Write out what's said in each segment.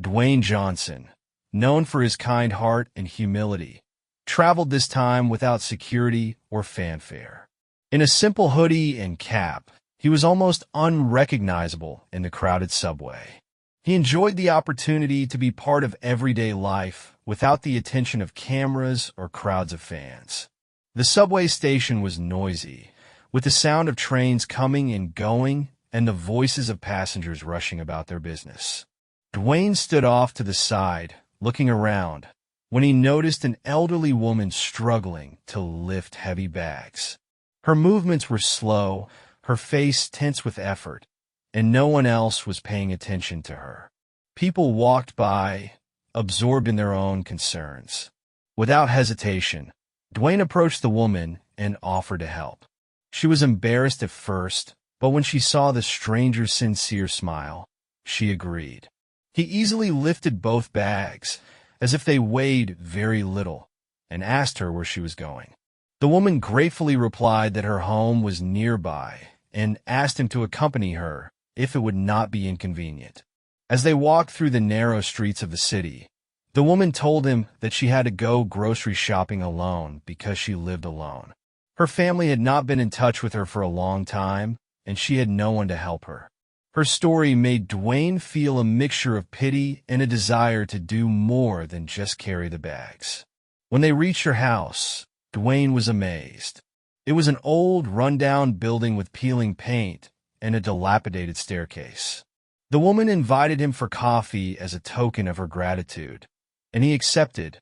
Dwayne Johnson, known for his kind heart and humility, traveled this time without security or fanfare. In a simple hoodie and cap, he was almost unrecognizable in the crowded subway. He enjoyed the opportunity to be part of everyday life without the attention of cameras or crowds of fans. The subway station was noisy, with the sound of trains coming and going and the voices of passengers rushing about their business. Duane stood off to the side, looking around, when he noticed an elderly woman struggling to lift heavy bags. Her movements were slow, her face tense with effort, and no one else was paying attention to her. People walked by, absorbed in their own concerns. Without hesitation, Duane approached the woman and offered to help. She was embarrassed at first, but when she saw the stranger's sincere smile, she agreed. He easily lifted both bags, as if they weighed very little, and asked her where she was going. The woman gratefully replied that her home was nearby and asked him to accompany her if it would not be inconvenient. As they walked through the narrow streets of the city, the woman told him that she had to go grocery shopping alone because she lived alone. Her family had not been in touch with her for a long time, and she had no one to help her. Her story made Duane feel a mixture of pity and a desire to do more than just carry the bags. When they reached her house, Duane was amazed. It was an old, run-down building with peeling paint and a dilapidated staircase. The woman invited him for coffee as a token of her gratitude, and he accepted,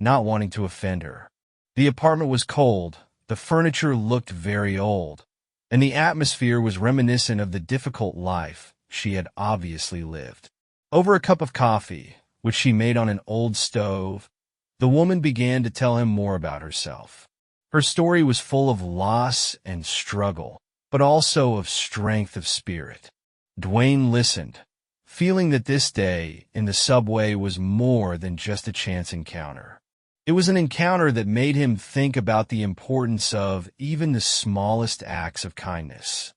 not wanting to offend her. The apartment was cold, the furniture looked very old, and the atmosphere was reminiscent of the difficult life she had obviously lived. Over a cup of coffee, which she made on an old stove, the woman began to tell him more about herself. Her story was full of loss and struggle, but also of strength of spirit. Duane listened, feeling that this day in the subway was more than just a chance encounter. It was an encounter that made him think about the importance of even the smallest acts of kindness.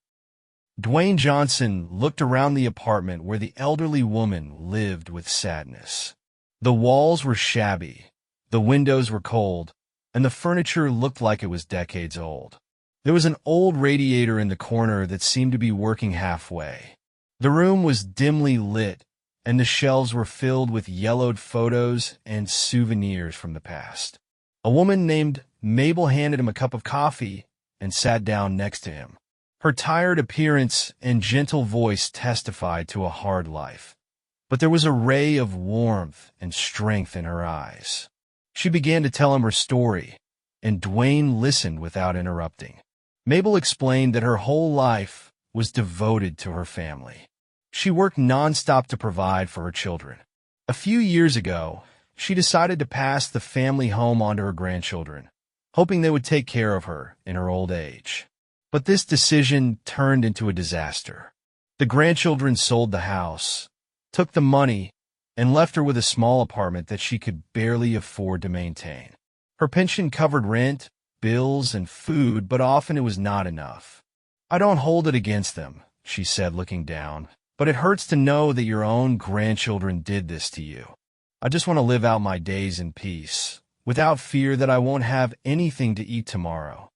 Dwayne Johnson looked around the apartment where the elderly woman lived with sadness. The walls were shabby, the windows were cold, and the furniture looked like it was decades old. There was an old radiator in the corner that seemed to be working halfway. The room was dimly lit, and the shelves were filled with yellowed photos and souvenirs from the past. A woman named Mabel handed him a cup of coffee and sat down next to him. Her tired appearance and gentle voice testified to a hard life, but there was a ray of warmth and strength in her eyes. She began to tell him her story, and Duane listened without interrupting. Mabel explained that her whole life was devoted to her family. She worked nonstop to provide for her children. A few years ago, she decided to pass the family home on to her grandchildren, hoping they would take care of her in her old age. But this decision turned into a disaster. The grandchildren sold the house, took the money, and left her with a small apartment that she could barely afford to maintain. Her pension covered rent, bills, and food, but often it was not enough. "I don't hold it against them," she said, looking down, "but it hurts to know that your own grandchildren did this to you. I just want to live out my days in peace, without fear that I won't have anything to eat tomorrow."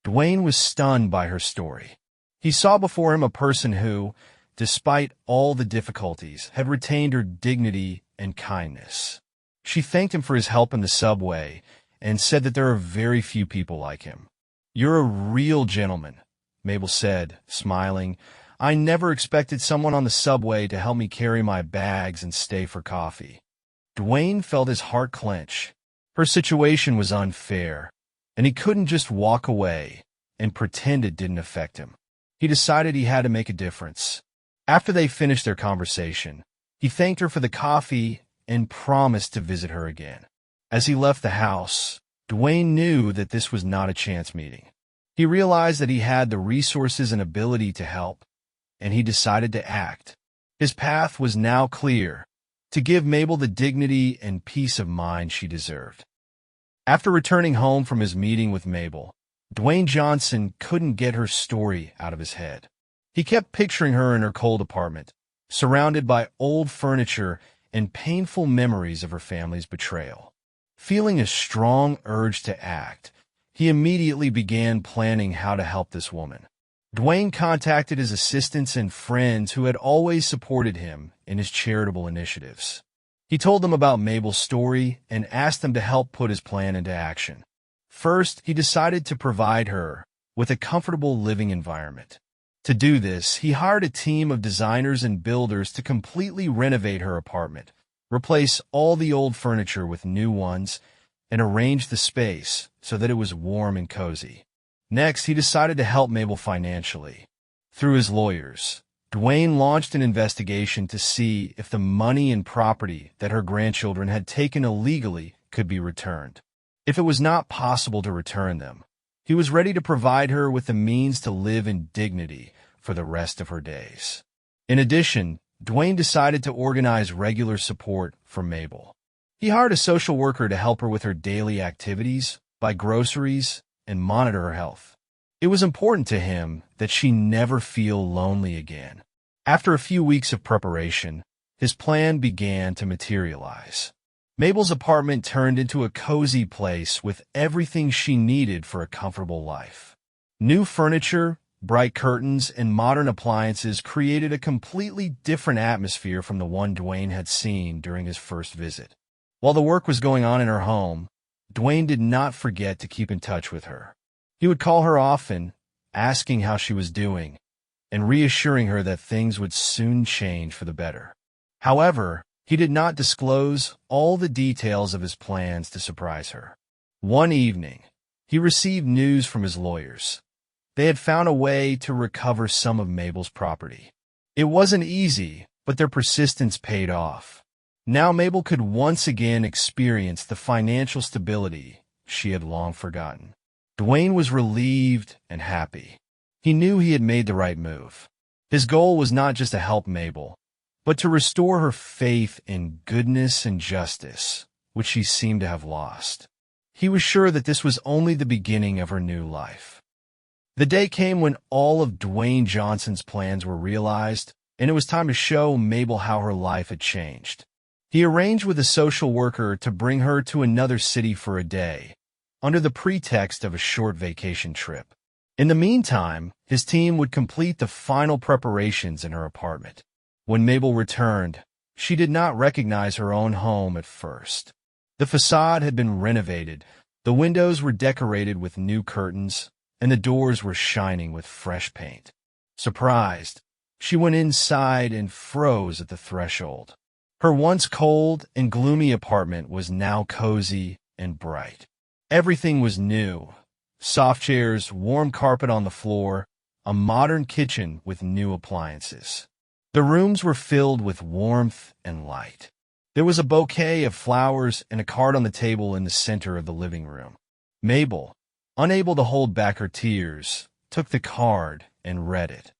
Duane was stunned by her story. He saw before him a person who, despite all the difficulties, had retained her dignity and kindness. She thanked him for his help in the subway and said that there are very few people like him. "You're a real gentleman," Mabel said, smiling. "I never expected someone on the subway to help me carry my bags and stay for coffee." Duane felt his heart clench. Her situation was unfair, and he couldn't just walk away and pretend it didn't affect him. He decided he had to make a difference. After they finished their conversation, he thanked her for the coffee and promised to visit her again. As he left the house, Duane knew that this was not a chance meeting. He realized that he had the resources and ability to help, and he decided to act. His path was now clear, to give Mabel the dignity and peace of mind she deserved. After returning home from his meeting with Mabel, Dwayne Johnson couldn't get her story out of his head. He kept picturing her in her cold apartment, surrounded by old furniture and painful memories of her family's betrayal. Feeling a strong urge to act, he immediately began planning how to help this woman. Duane contacted his assistants and friends who had always supported him in his charitable initiatives. He told them about Mabel's story and asked them to help put his plan into action. First, he decided to provide her with a comfortable living environment. To do this, he hired a team of designers and builders to completely renovate her apartment, replace all the old furniture with new ones, and arrange the space so that it was warm and cozy. Next, he decided to help Mabel financially. Through his lawyers, Duane launched an investigation to see if the money and property that her grandchildren had taken illegally could be returned. If it was not possible to return them, he was ready to provide her with the means to live in dignity for the rest of her days. In addition, Duane decided to organize regular support for Mabel. He hired a social worker to help her with her daily activities, buy groceries, and monitor her health. It was important to him that she never feel lonely again. After a few weeks of preparation, his plan began to materialize. Mabel's apartment turned into a cozy place with everything she needed for a comfortable life. New furniture, bright curtains, and modern appliances created a completely different atmosphere from the one Duane had seen during his first visit. While the work was going on in her home, Duane did not forget to keep in touch with her. He would call her often, asking how she was doing, and reassuring her that things would soon change for the better. However, he did not disclose all the details of his plans to surprise her. One evening, he received news from his lawyers. They had found a way to recover some of Mabel's property. It wasn't easy, but their persistence paid off. Now Mabel could once again experience the financial stability she had long forgotten. Duane was relieved and happy. He knew he had made the right move. His goal was not just to help Mabel, but to restore her faith in goodness and justice, which she seemed to have lost. He was sure that this was only the beginning of her new life. The day came when all of Dwayne Johnson's plans were realized, and it was time to show Mabel how her life had changed. He arranged with a social worker to bring her to another city for a day, under the pretext of a short vacation trip. In the meantime, his team would complete the final preparations in her apartment. When Mabel returned, she did not recognize her own home at first. The facade had been renovated, the windows were decorated with new curtains, and the doors were shining with fresh paint. Surprised, she went inside and froze at the threshold. Her once cold and gloomy apartment was now cozy and bright. Everything was new. Soft chairs, warm carpet on the floor, a modern kitchen with new appliances. The rooms were filled with warmth and light. There was a bouquet of flowers and a card on the table in the center of the living room. Mabel, unable to hold back her tears, took the card and read it.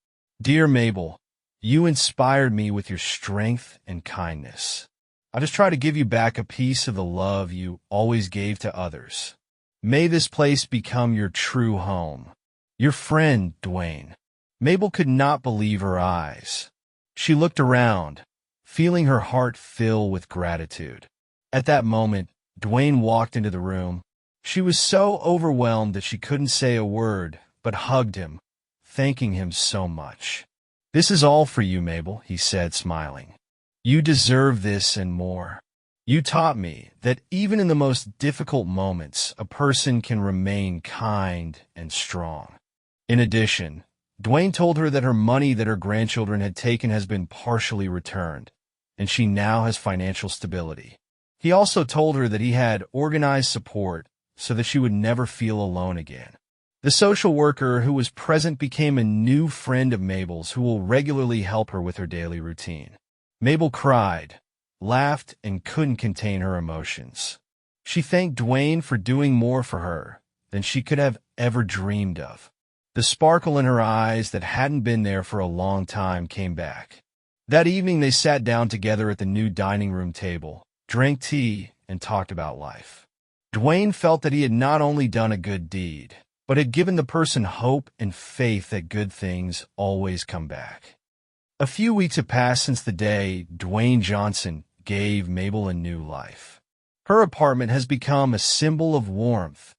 "Dear Mabel, you inspired me with your strength and kindness. I just try to give you back a piece of the love you always gave to others. May this place become your true home. Your friend, Duane." Mabel could not believe her eyes. She looked around, feeling her heart fill with gratitude. At that moment, Duane walked into the room. She was so overwhelmed that she couldn't say a word, but hugged him, thanking him so much. "This is all for you, Mabel," he said, smiling. "You deserve this and more. You taught me that even in the most difficult moments, a person can remain kind and strong." In addition, Duane told her that her money that her grandchildren had taken has been partially returned, and she now has financial stability. He also told her that he had organized support so that she would never feel alone again. The social worker who was present became a new friend of Mabel's who will regularly help her with her daily routine. Mabel cried, laughed, and couldn't contain her emotions. She thanked Duane for doing more for her than she could have ever dreamed of. The sparkle in her eyes that hadn't been there for a long time came back. That evening they sat down together at the new dining room table, drank tea, and talked about life. Duane felt that he had not only done a good deed, but had given the person hope and faith that good things always come back. A few weeks had passed since the day Dwayne Johnson gave Mabel a new life. Her apartment has become a symbol of warmth,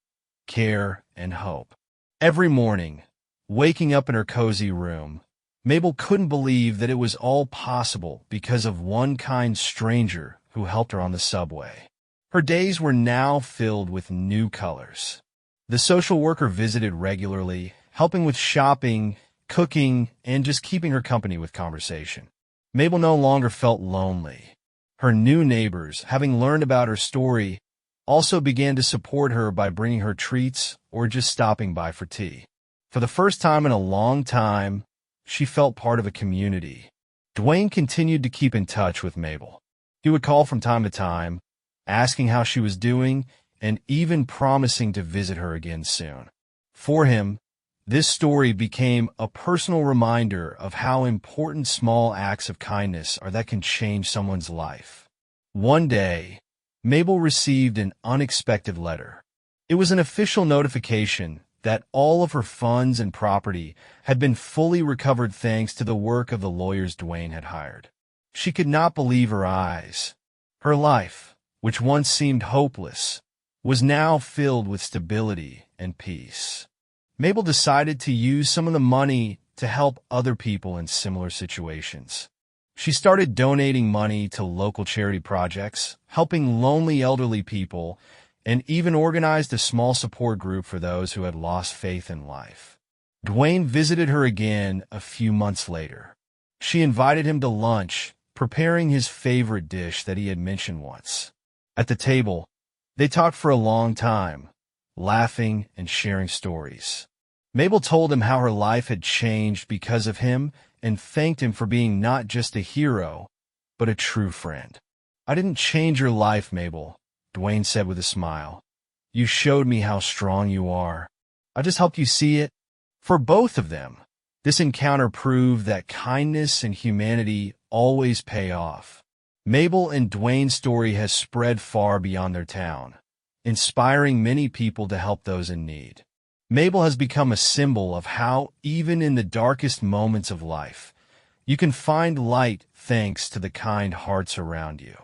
care, and hope. Every morning, waking up in her cozy room, Mabel couldn't believe that it was all possible because of one kind stranger who helped her on the subway. Her days were now filled with new colors. The social worker visited regularly, helping with shopping, cooking, and just keeping her company with conversation. Mabel no longer felt lonely. Her new neighbors, having learned about her story, also began to support her by bringing her treats or just stopping by for tea. For the first time in a long time, she felt part of a community. Dwayne continued to keep in touch with Mabel. He would call from time to time, asking how she was doing, and even promising to visit her again soon. For him, this story became a personal reminder of how important small acts of kindness are that can change someone's life. One day, Mabel received an unexpected letter. It was an official notification that all of her funds and property had been fully recovered thanks to the work of the lawyers Duane had hired. She could not believe her eyes. Her life, which once seemed hopeless, was now filled with stability and peace. Mabel decided to use some of the money to help other people in similar situations. She started donating money to local charity projects, helping lonely elderly people, and even organized a small support group for those who had lost faith in life. Dwayne visited her again a few months later. She invited him to lunch, preparing his favorite dish that he had mentioned once. At the table, they talked for a long time, laughing and sharing stories. Mabel told him how her life had changed because of him and thanked him for being not just a hero, but a true friend. "I didn't change your life, Mabel," Dwayne said with a smile. "You showed me how strong you are. I just helped you see it." For both of them, this encounter proved that kindness and humanity always pay off. Mabel and Dwayne's story has spread far beyond their town, inspiring many people to help those in need. Mabel has become a symbol of how, even in the darkest moments of life, you can find light thanks to the kind hearts around you.